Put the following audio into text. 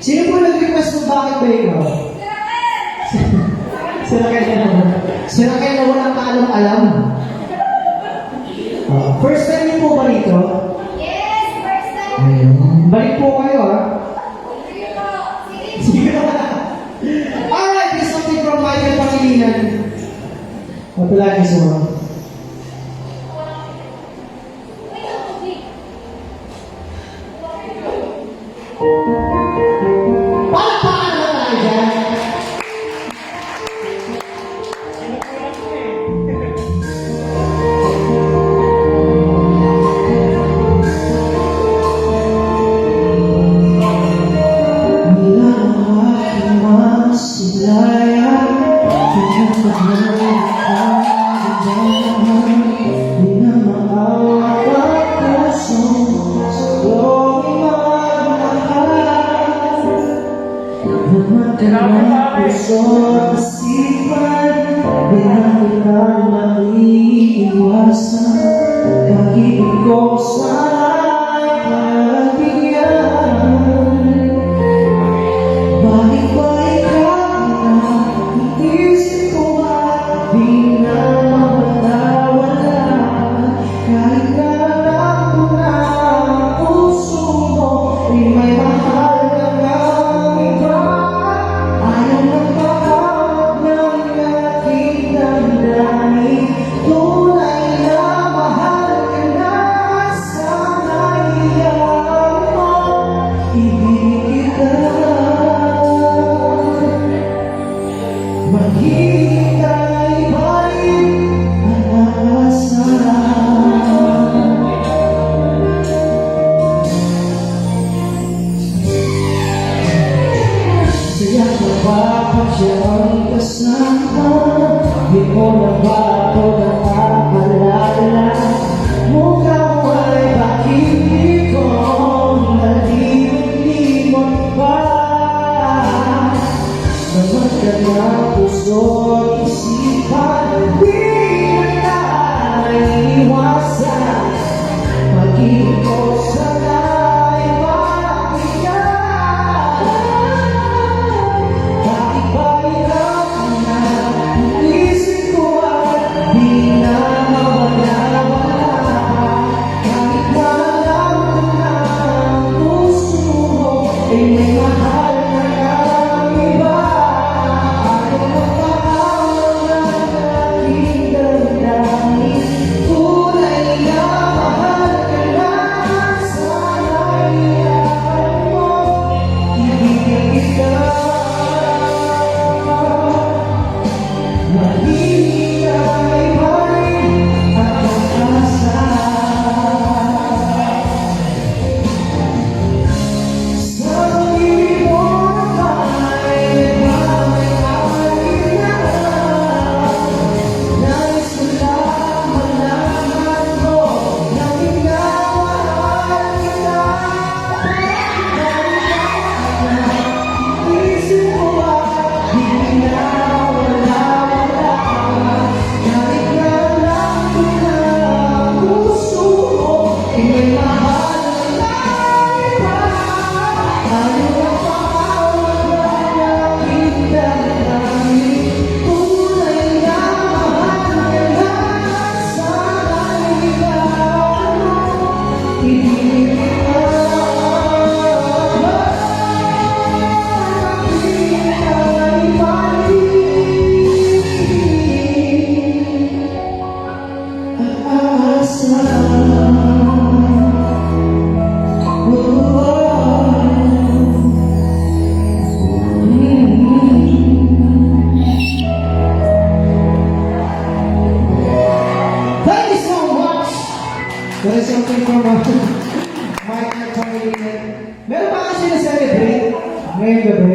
Sino po nag-request mo bakit ba ikaw? Si Raquel na naman. Si Raquel na walang kaalam-alam. First time niyo po ba rito? Yes, first time. Ayun. Balik po kayo, ha? Sige po. Sige. Sige na. Alright, here's something from Michael Pangilinan. Mapalagi sa mga. Palakpakan na tayo dyan. Puso kasipan, bilang kita maiiwasan, pag-ibig ko sa'y pagbigyan. Bakit ba ikaw na iisip ko at di na mawala-wala, kahit na alam ko na ang puso mo ay may mahal ka ng iba. Ayaw magpapawag ng aking damdamin, tunay na mahal ka na, sana iyan mo, ibigin kita. Maghihintay pa rin ang asa. Saya ko ba pag siya ang kasama? Di ko na ba ako nakaalala? Mukha mo ay bakit di ko nalilimot pa? Naman ka na puso at isipan, di na naiiwasan, pag-ibig ko sana'y mabigyan. Bakit ba ikaw na iisip ko at di na mawala-wala, kahit na alam ko na ang puso mo ay may mahal ka ng iba. Ayaw magpapawag ng aking damdamin, tunay na mahal ka na, sana iyan mo, ibigin kita. Maghihintay pa rin at mag-asa. Sa pag-ibig mo ba'y nagmamay-amay na? Nais ko lang malaman mo na minamahal kita. Isip ko at di na wala-wala, kahit na alam ko na ang puso mo ay may mahal na iba. Ayaw magpapawag ng aking damdamin, tunay na mahal ka na, sana iyan mo, ibigin kita. Maghihintay pa rin ang asa. Thank you so much. That is something from Michael Pangilinan. Meron pa kasi na-celebrate ngayong gabi.